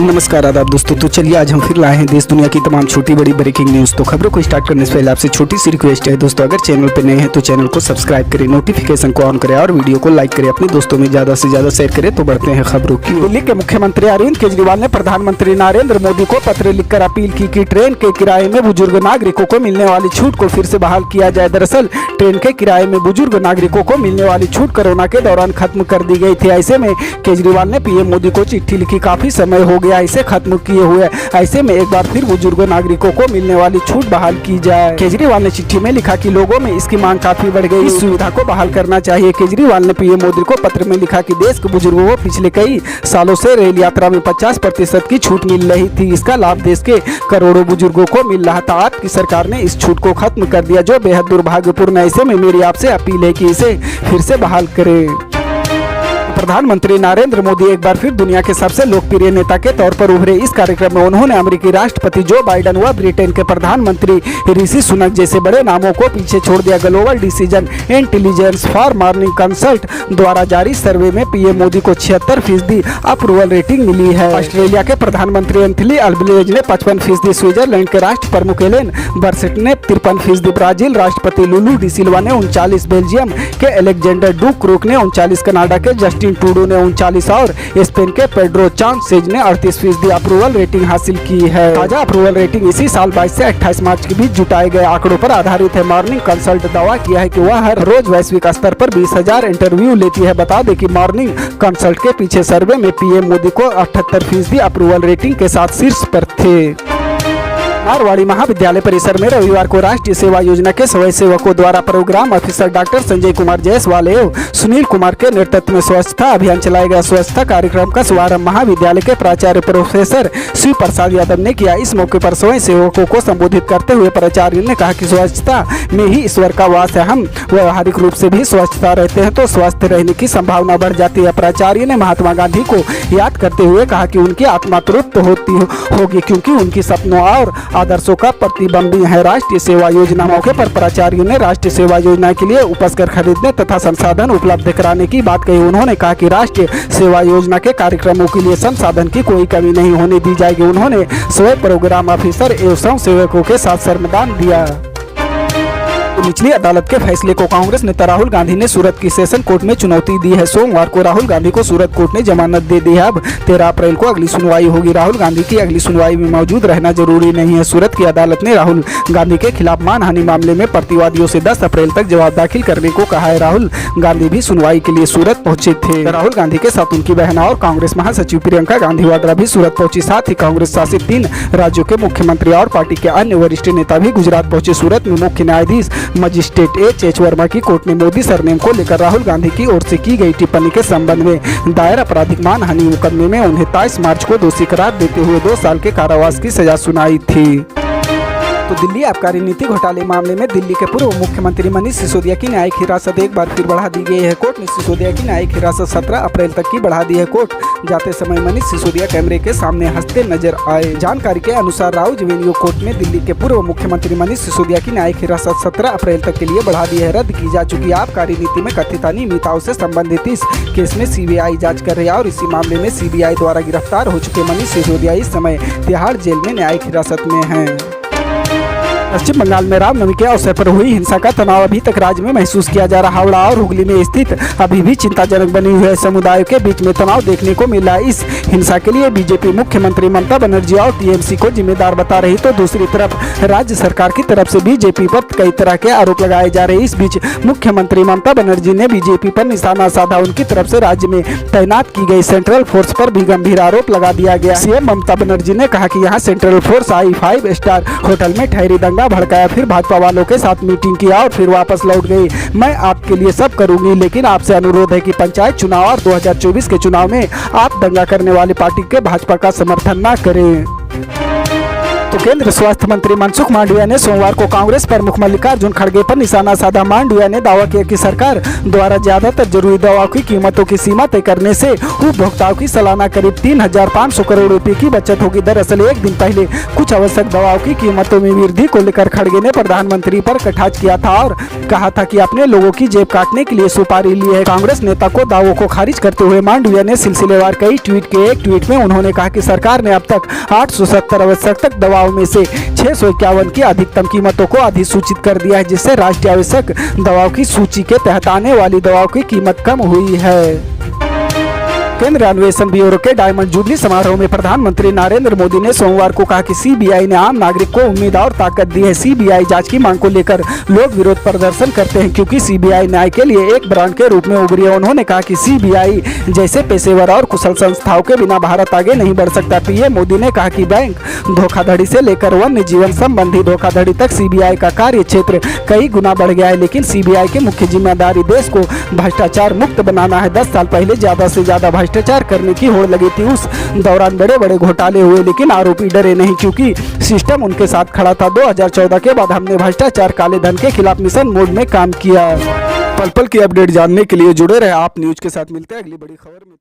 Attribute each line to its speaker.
Speaker 1: नमस्कार आदाब दोस्तों। तो चलिए आज हम फिर लाए हैं देश दुनिया की तमाम छोटी बड़ी ब्रेकिंग न्यूज़। तो खबरों को स्टार्ट करने से पहले आपसे छोटी सी रिक्वेस्ट है दोस्तों, अगर चैनल पर नए हैं तो चैनल को सब्सक्राइब करें, नोटिफिकेशन को ऑन करें और वीडियो को लाइक करें, अपने दोस्तों में ज़्यादा से ज़्यादा शेयर करें। तो बढ़ते हैं खबरों की। दिल्ली के मुख्यमंत्री अरविंद केजरीवाल ने प्रधानमंत्री नरेंद्र मोदी को पत्र लिखकर अपील की कि ट्रेन के किराए में बुजुर्ग नागरिकों को मिलने वाली छूट को फिर से बहाल किया जाए। दरअसल ट्रेन के किराए में बुजुर्ग नागरिकों को मिलने वाली छूट कोरोना के दौरान खत्म कर दी गई थी। ऐसे में केजरीवाल ने पीएम मोदी को चिट्ठी लिखी, काफी समय हो गया इसे खत्म किए हुए, ऐसे में एक बार फिर बुजुर्ग नागरिकों को मिलने वाली छूट बहाल की जाए। केजरीवाल ने चिट्ठी में लिखा कि लोगों में इसकी मांग काफी बढ़ गई, इस सुविधा को बहाल करना चाहिए। केजरीवाल ने पीएम मोदी को पत्र में लिखा कि देश के बुजुर्गों को पिछले कई सालों से रेल यात्रा में 50% की छूट मिल रही थी। इसका लाभ देश के करोड़ों बुजुर्गों को मिल रहा था। आपकी सरकार ने इस छूट को खत्म कर दिया, जो बेहद दुर्भाग्यपूर्ण है। ऐसे में मेरी आपसे अपील है कि इसे फिर से बहाल करें। प्रधानमंत्री नरेंद्र मोदी एक बार फिर दुनिया के सबसे लोकप्रिय नेता के तौर पर उभरे। इस कार्यक्रम में उन्होंने अमेरिकी राष्ट्रपति जो बाइडेन व ब्रिटेन के प्रधानमंत्री ऋषि सुनक जैसे बड़े नामों को पीछे छोड़ दिया। Global decision intelligence for morning consult द्वारा जारी सर्वे में पीएम मोदी को 76% अप्रूवल रेटिंग मिली है। ऑस्ट्रेलिया के प्रधानमंत्री एंथनी अल्बनेज़ ने 55%, स्विट्जरलैंड के राष्ट्र प्रमुख एलेन बर्सेट ने 53%, ब्राजील राष्ट्रपति लुलू डी सिल्वा ने 39, बेल्जियम के अलेक्जेंडर डुक्रोक ने 39, कनाडा के जस्टिन ट्रूडो ने 39 और स्पेन के पेड्रो साnchez ने 38% अप्रूवल रेटिंग हासिल की है। ताजा अप्रूवल रेटिंग इसी साल 22 से 28 मार्च के बीच जुटाए गए आंकड़ों पर आधारित है। मॉर्निंग कंसल्ट दावा किया है कि वह हर रोज वैश्विक स्तर पर 20,000 इंटरव्यू लेती है। बता दें कि मॉर्निंग कंसल्ट के पीछे सर्वे में पीएम मोदी को 78% अप्रूवल रेटिंग के साथ शीर्ष पर थे। मारवाड़ी महाविद्यालय परिसर में रविवार को राष्ट्रीय सेवा योजना के स्वयं सेवकों द्वारा program officer doctor Sanjay Kumar Jaiswal एवं सुनील कुमार के नेतृत्व में स्वच्छता अभियान चलाया गया। स्वच्छता कार्यक्रम का शुभारंभ महाविद्यालय के प्राचार्य प्रोफेसर शिव प्रसाद यादव ने किया। इस मौके पर स्वयं सेवकों को संबोधित करते हुए प्राचार्य ने कहा कि स्वच्छता में ही ईश्वर का वास है। हम व्यवहारिक रूप से भी स्वच्छता रहते हैं तो स्वस्थ रहने की संभावना बढ़ जाती है। प्राचार्य ने महात्मा गांधी को याद करते हुए कहा कि उनकी आत्मा तृप्त होगी क्योंकि उनकी सपनों और आदर्शों का प्रतिबिंब है राष्ट्रीय सेवा योजना। मौके पर प्राचार्यों ने राष्ट्रीय सेवा योजना के लिए उपस्कर खरीदने तथा संसाधन उपलब्ध कराने की बात कही। उन्होंने कहा कि राष्ट्रीय सेवा योजना के कार्यक्रमों के लिए संसाधन की कोई कमी नहीं होने दी जाएगी। उन्होंने स्वयं प्रोग्राम ऑफिसर एवं स्वयं सेवकों के साथ श्रमदान दिया। निचली अदालत के फैसले को कांग्रेस नेता राहुल गांधी ने सूरत की सेशन कोर्ट में चुनौती दी है। सोमवार को राहुल गांधी को सूरत कोर्ट ने जमानत दे दी है। अब 13 अप्रैल को अगली सुनवाई होगी। राहुल गांधी की अगली सुनवाई में मौजूद रहना जरूरी नहीं है। सूरत की अदालत ने राहुल गांधी के खिलाफ मानहानि मामले में प्रतिवादियों से 10 अप्रैल तक जवाब दाखिल करने को कहा है। राहुल गांधी भी सुनवाई के लिए सूरत पहुंचे थे। राहुल गांधी के साथ उनकी बहन और कांग्रेस महासचिव प्रियंका गांधी वाड्रा भी सूरत पहुंची। साथ ही कांग्रेस शासित 3 राज्यों के मुख्यमंत्री और पार्टी के अन्य वरिष्ठ नेता भी गुजरात पहुंचे। सूरत में मुख्य न्यायाधीश मजिस्ट्रेट एच वर्मा की कोर्ट ने मोदी सरनेम को लेकर राहुल गांधी की ओर से की गई टिप्पणी के संबंध में दायर आपराधिक मानहानि मुकदमे में उन्हें 23 मार्च को दोषी करार देते हुए 2 साल के कारावास की सजा सुनाई थी। तो दिल्ली आबकारी नीति घोटाले मामले में दिल्ली के पूर्व मुख्यमंत्री मनीष सिसोदिया की न्यायिक हिरासत एक बार फिर बढ़ा दी गई है। कोर्ट ने सिसोदिया की न्यायिक हिरासत 17 अप्रैल तक की बढ़ा दी है। कोर्ट जाते समय मनीष सिसोदिया कैमरे के सामने हंसते नजर आए। जानकारी के अनुसार राउज वेन्यू कोर्ट ने दिल्ली के पूर्व मुख्यमंत्री मनीष सिसोदिया की न्यायिक हिरासत 17 अप्रैल तक के लिए बढ़ा दी है। रद्द की जा चुकी आबकारी नीति में कथित अनियमितताओं से संबंधित इस केस में सीबीआई जांच कर रही है और इसी मामले में सीबीआई द्वारा गिरफ्तार हो चुके मनीष सिसोदिया इस समय तिहाड़ जेल में न्यायिक हिरासत में हैं। पश्चिम बंगाल में रामनवमी के अवसर पर हुई हिंसा का तनाव अभी तक राज्य में महसूस किया जा रहा। हावड़ा और हुगली में स्थित अभी भी चिंताजनक बनी हुई है। समुदायों के बीच में तनाव देखने को मिला। इस हिंसा के लिए बीजेपी मुख्यमंत्री ममता बनर्जी और टीएमसी को जिम्मेदार बता रही, तो दूसरी तरफ राज्य सरकार की तरफ से बीजेपी पर कई तरह के आरोप लगाए जा रहे। इस बीच मुख्यमंत्री ममता बनर्जी ने बीजेपी पर निशाना साधा। उनकी तरफ से राज्य में तैनात की गई सेंट्रल फोर्स पर भी गंभीर आरोप लगा दिया गया। सीएम ममता बनर्जी ने कहा कि यहाँ सेंट्रल फोर्स आई 5 स्टार होटल में ठहरी, दंगा भड़काया, फिर भाजपा वालों के साथ मीटिंग किया और फिर वापस लौट गई। मैं आपके लिए सब करूंगी, लेकिन आपसे अनुरोध है कि पंचायत चुनाव और 2024 के चुनाव में आप दंगा करने वाली पार्टी के भाजपा का समर्थन न करें। तो केंद्र स्वास्थ्य मंत्री मनसुख मांडविया ने सोमवार को कांग्रेस प्रमुख मल्लिकार्जुन खड़गे पर निशाना साधा। मांडविया ने दावा किया कि सरकार द्वारा ज्यादातर जरूरी दवाओं की कीमतों की सीमा तय करने से उपभोक्ताओं की सालाना करीब 3,500 करोड़ रुपए की बचत होगी। दरअसल एक दिन पहले कुछ आवश्यक दवाओं की कीमतों में वृद्धि को लेकर खड़गे ने प्रधानमंत्री पर कटाक्ष किया था और कहा था कि अपने लोगों की जेब काटने के लिए सुपारी ली है। कांग्रेस नेता को दावों को खारिज करते हुए मांडविया ने सिलसिलेवार कई ट्वीट किए। एक ट्वीट में उन्होंने कहा कि सरकार ने अब तक 870 आवश्यक दवाओं में से 651 की अधिकतम कीमतों को अधिसूचित कर दिया है, जिससे राष्ट्रीय आवश्यक दवाओं की सूची के तहत आने वाली दवाओं की कीमत कम हुई है। केंद्रीय अन्वेषण ब्यूरो के डायमंड जुबली समारोह में प्रधानमंत्री नरेंद्र मोदी ने सोमवार को कहा कि सीबीआई ने आम नागरिक को उम्मीद और ताकत दी है। सीबीआई जांच की मांग को लेकर लोग विरोध प्रदर्शन करते हैं क्योंकि सीबीआई न्याय के लिए एक ब्रांड के रूप में उभरी है। उन्होंने कहा कि सीबीआई जैसे पेशेवर और कुशल संस्थाओं के बिना भारत आगे नहीं बढ़ सकता। पीएम मोदी ने कहा कि बैंक धोखाधड़ी से लेकर वन्य जीवन संबंधी धोखाधड़ी तक सीबीआई का कार्य क्षेत्र कई गुना बढ़ गया है, लेकिन सीबीआई की मुख्य जिम्मेदारी देश को भ्रष्टाचार मुक्त बनाना है। 10 साल पहले ज्यादा से ज्यादा भ्रष्टाचार करने की होड़ लगी थी। उस दौरान बड़े बड़े घोटाले हुए, लेकिन आरोपी डरे नहीं क्योंकि सिस्टम उनके साथ खड़ा था। 2014 के बाद हमने भ्रष्टाचार काले धन के खिलाफ मिशन मोड में काम किया। पल पल की अपडेट जानने के लिए जुड़े रहे आप न्यूज के साथ। मिलते हैं अगली बड़ी खबर में।